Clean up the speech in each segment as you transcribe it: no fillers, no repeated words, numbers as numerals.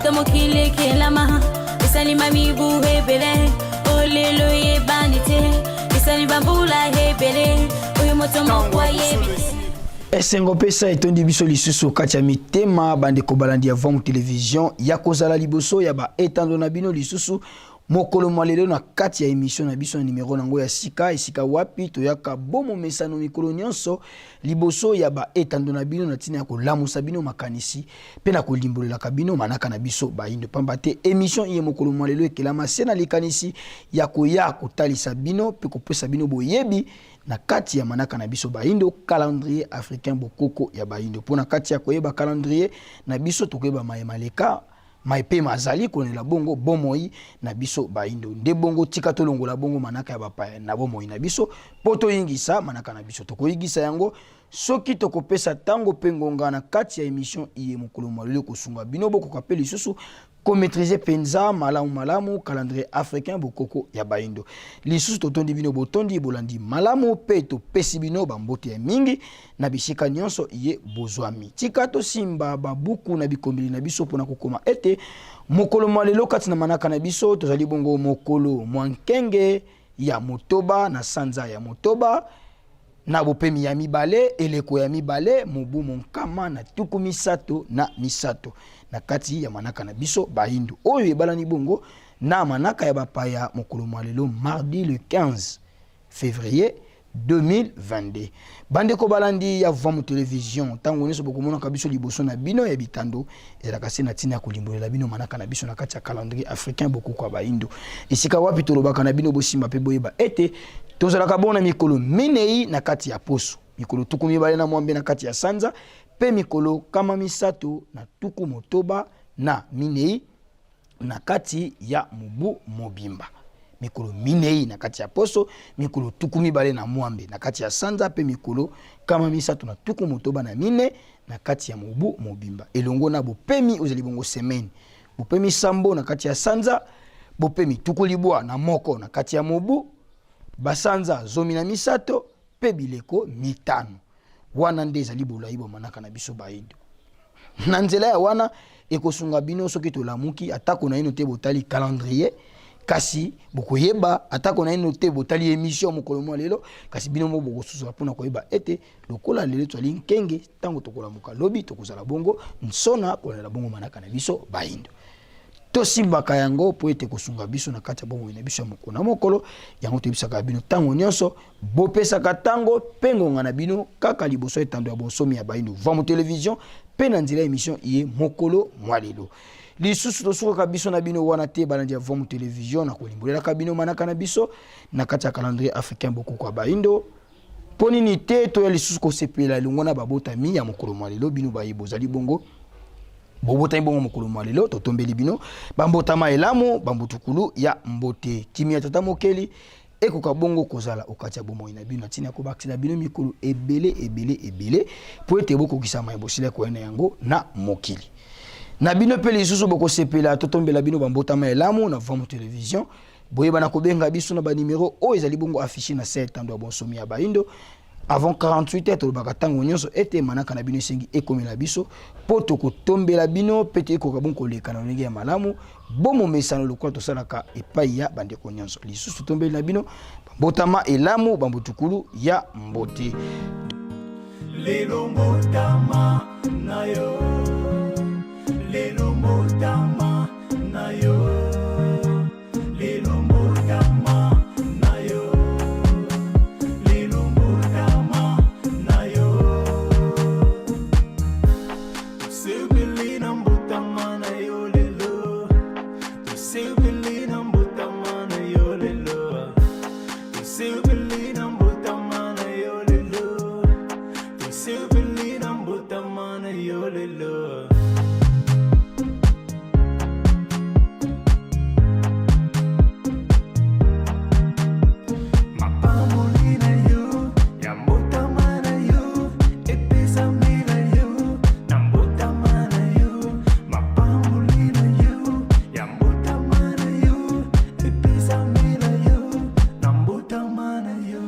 tomo kile kelama isani mami buhe bele olelo ye bandite isani bambula he bele oyo motomo kwa ye esengo pesa etondi biso lisusu kati ya mitema bandeko balandi avant mu télévision ya kozala liboso ya ba etando na bino lisusu mokolo malelo na kati ya émission na biso na numéro nango ya sika wapi toyaka bomo mesano mikolo nyonso liboso ya ba etando na bino na tina ya kolamusa bino makanisi pe na kolimbolela kabino manaka na biso bayindo pamba te émission ye mokolo malelo ekelama se na likanisi ya koya kotalisa bino pe kopesa bino boyebi na kati ya manaka na biso bayindo calendrier africain bokoko ya bayindo pona kati ya koyeba calendrier na biso tokoyeba mayemaleka maipe mazali konela bongo bomoi na biso baindo nde bongo tika tolongola bongo manaka ya bapaya na bomoi na biso poto yingisa manaka na biso tokoyigisa yango soki tokopesa tango pengonga na kati ya émission iye mokolo malelo kosunga bino boko kapeli susu ko maîtriser penza malamu calendrier africain bokoko ya baindo lisusu totondi bino botondi bolandi malamu pe to pesi bino bambote ya mingi na bisika nyonso iye bozwami tika to simba babuku na bikombeli na biso pona kokoma ete mokolo malelo kati na manaka na biso tozali bongo mokolo mwankenge ya motoba na sanza ya motoba na bopemi ya mibale eleko ya mibale mobu monkama na tuku misato na misato na kati ya manaka na biso bahindu oyo ebalani bongo na manaka ya bapaya mokolo malelo mardi le 15 février 2022 bandeko balandi ya vamu télévision tango nyonso bokomona kabiso liboso na bino ya bitando ezalaka se na tina ya kolimbolela bino manaka na biso na kati ya calendrier africain bokoko ya bahindu esika wapi tolobaka na bino bosimba pe boyeba ete tozalaka bona mikolo minei na kati ya poso mikolo tuku mibale na mwambe na kati ya sanza pe mikolo kama misato na tuku motoba na minei na kati ya mubu mobimba mikolo minei na kati ya poso mikolo tuku mibale na mwambe na kati ya sanza pe mikolo kama misato na tuku motoba na mine na kati ya mubu mobimba elongo na bopemi ozali bongo semaine bopemi sambo na kati ya sanza bopemi tuku libwa na moko na kati ya mubu basanza zomi na misato pe bileko mitano wana nde ezali bolayi bomanaka na biso bayindo na nzela ya wana ekosunga bino soki tolamuki atako na ino te botali calendrier kasi bokoyeba atako na ino te botali émission mokolo mwa lelo kasi bino mo bokosusa mpona koyeba ete lokola lelo twali nkenge tango tokolamuka lobi tokozala bongo nsona kolela bongo manaka na biso bayindo tosimbaka yango po ete kosunga biso na kati ya bongo na biso ya mokolo na mokolo yango tebisaka bino tango nyonso bopesaka tango pengonga na bino kaka liboso etando ya bonsomi ya bayindo vamu télévision pe na nzela émission iye mokolo mwa lelo lisusu tosukaka biso na bino wana te balandi ya vamu télévision na kolimbolelaka bino manaka na biso na kati ya calendrier africain bokoko ya bayindo po nini te toya lisusu kosepela elongo na babotami ya mokolo mwa lelo bino baye bozali bongo bobota bongo mokolo mwa lelo totombeli bino bambotama elamu bambutukulu ya mbote kimia tata mokeli ekoka bongo kozala okati ya bomoi na bino tina ko bakisa bino mikolo ebele po ete bokokisa mai bosile ko ena yango na mokili na bino pe lisusu bokosepela totombela bino bambotama elamu na vamu télévision boyeba na kobenga biso na ba numéro o ezali bongo affiché na set tando ya bonsomi ya baindo avant 48 heures tolobaka tango nyonso ete manaka na bino esengi ekomela biso po tokotombela bino pete ekoka bon koleka na ndenge ya malamu bomo mesano lokola tosalaka epai ya bandeko nyonso lisusu tombeli na bino bambotama elamu bambutukulu ya mbote lelo mbotama na yo lelo mbotama na yo Mana yo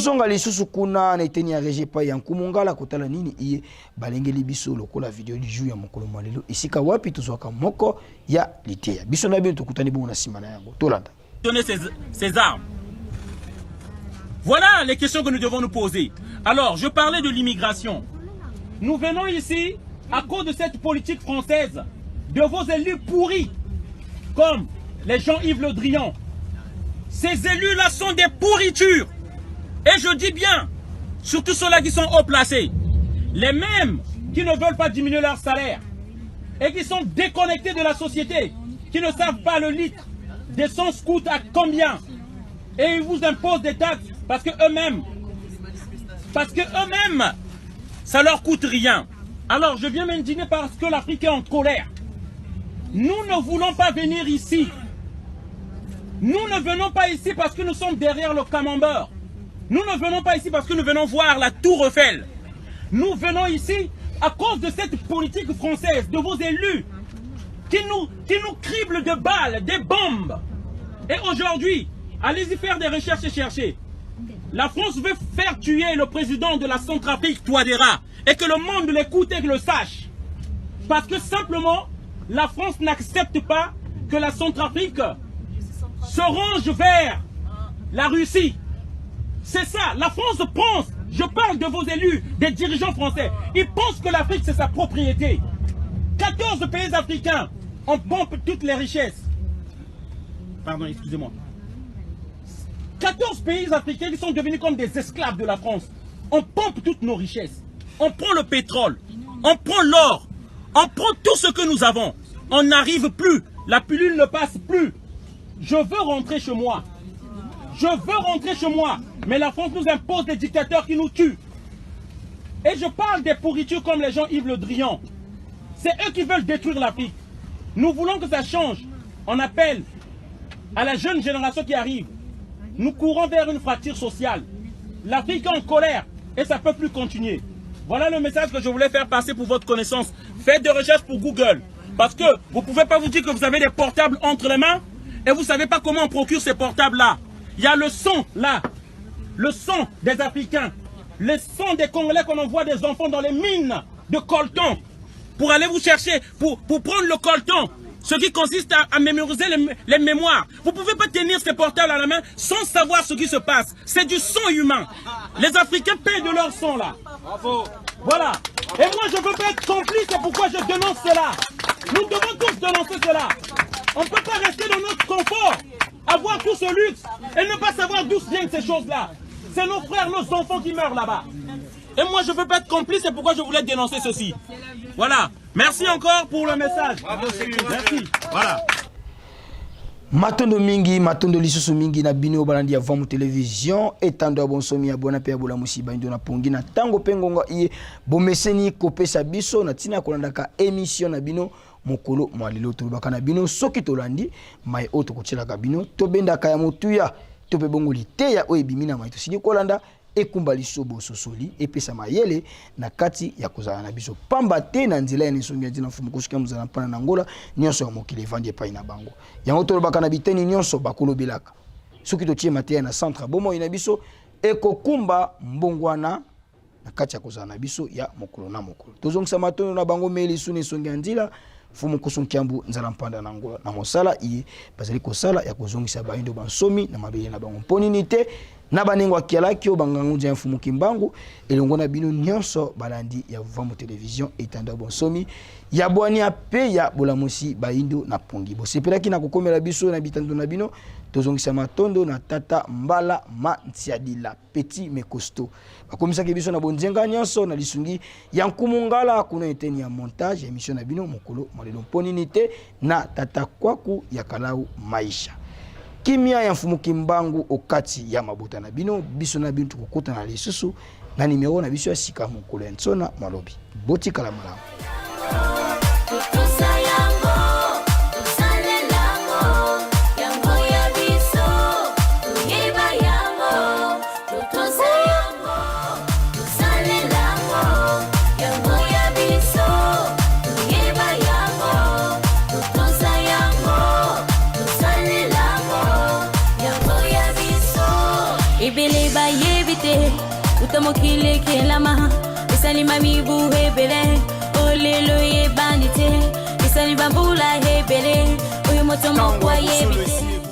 tozonga lisusu kuna na eteni ya rege pa ya nkumungala kotala nini iye balengeli biso lokola video du jour ya mokolo malelo isika wapi tozwaka moko ya liteya biso na bino tokutani bongo na nsima na yango tolanda. Ces armes. Voilà les questions que nous devons nous poser. Alors, je parlais de l'immigration. Nous venons ici à cause de cette politique française, de vos élus pourris, comme les Jean-Yves Le Drian. Ces élus-là sont des pourritures. Et je dis bien, surtout ceux-là qui sont haut placés, les mêmes qui ne veulent pas diminuer leur salaire et qui sont déconnectés de la société, qui ne savent pas le litre d'essence coûte à combien. Et ils vous imposent des taxes parce que eux-mêmes, ça leur coûte rien. Alors je viens m'indigner parce que l'Afrique est en colère. Nous ne voulons pas venir ici. Nous ne venons pas ici parce que nous sommes derrière le camembert. Nous ne venons pas ici parce que nous venons voir la Tour Eiffel. Nous venons ici à cause de cette politique française, de vos élus qui nous criblent de balles, des bombes. Et aujourd'hui, allez-y faire des recherches et chercher. La France veut faire tuer le président de la Centrafrique, Touadéra, et que le monde l'écoute et le sache. Parce que simplement, la France n'accepte pas que la Centrafrique se range vers la Russie. C'est ça, la France pense, je parle de vos élus, des dirigeants français, ils pensent que l'Afrique c'est sa propriété. 14 pays africains, on pompe toutes les richesses. Pardon, excusez-moi. 14 pays africains qui sont devenus comme des esclaves de la France. On pompe toutes nos richesses. On prend le pétrole, on prend l'or, on prend tout ce que nous avons. On n'arrive plus, la pilule ne passe plus. Je veux rentrer chez moi. Je veux rentrer chez moi. Mais la France nous impose des dictateurs qui nous tuent. Et je parle des pourritures comme les Jean-Yves Le Drian. C'est eux qui veulent détruire l'Afrique. Nous voulons que ça change. On appelle à la jeune génération qui arrive. Nous courons vers une fracture sociale. L'Afrique est en colère et ça ne peut plus continuer. Voilà le message que je voulais faire passer pour votre connaissance. Faites des recherches pour Google. Parce que vous ne pouvez pas vous dire que vous avez des portables entre les mains et vous ne savez pas comment on procure ces portables-là. Il y a le son là. Le sang des Africains, le sang des Congolais qu'on envoie des enfants dans les mines de coltan pour aller vous chercher, pour prendre le coltan, ce qui consiste à mémoriser les mémoires. Vous ne pouvez pas tenir ces portables à la main sans savoir ce qui se passe. C'est du sang humain. Les Africains payent de leur sang là. Voilà. Et moi je ne veux pas être complice, c'est pourquoi je dénonce cela. Nous devons tous dénoncer cela. On ne peut pas rester dans notre confort, avoir tout ce luxe et ne pas savoir d'où viennent ces choses-là. C'est nos frères, nos enfants qui meurent là-bas. Et moi, je ne veux pas être complice, c'est pourquoi je voulais dénoncer ceci. Voilà. Merci encore pour le message. Merci. Voilà. Matondo mingi, matondo lisusu mingi na bino balandi ya Vamu Télévision etando ya bonsomi ya bona pe ya bola musiba ndo na pongi na tango pengonga iye bomeseni kopesa biso na tina kolandaka émission na bino mokolo mwalelo tolobaka na bino soki tolandi mai oto kocelaka bino tobendaka ya motuya tope bongo liteya oyo ebimi na mai tosili kolanda ekumba lisobo sosoli epesa mayele na kati ya kozala na biso pamba te na nzela ya nsongi ya dina mfumu kosuka muzala mpana na ngola nyonso ya mokili evandi epai na bango yango tolobaka na biteni nyonso bakolobelaka soki totie mateya na centre bomoi na biso ekokumba mbongwana na kati ya kozala na biso ya mokolo na mokolo tozongisa matondo na bango meli suni nsongi ya nzila fumu kusonkiambu nzala mpanda na ngola na mosala iye bazali kosala ya kozongisa baindo bansomi na mabele na bango mponini te na banengo akialaki o bangangu nja mfumu kimbangu elongo na bino nyonso balandi ya Vamu Télévision etanda bonsomi ya bwani ape ya bolamusi baindo na pongi bosepelaki na kokomela biso na bitando na bino tozongisa matondo na tata mbala mantiadila petit mekosto bakomisaki biso na bonzenga nyonso na lisungi ya nkumungala kuna eteni ya montage ya émission na bino mokolo malelo mponini te na tata kwaku ya kalau maisha kimia ya mfumu kimbangu okati ya mabota na bino biso na bintu kokota na lisusu na nimero na biso ya sika mokolo nsona malobi boti kala malamu Ibele ba yebite moto mokili kelama isali mami bu hebele olelo ye bandite isali bambula hebele uyu moto mokwa yebite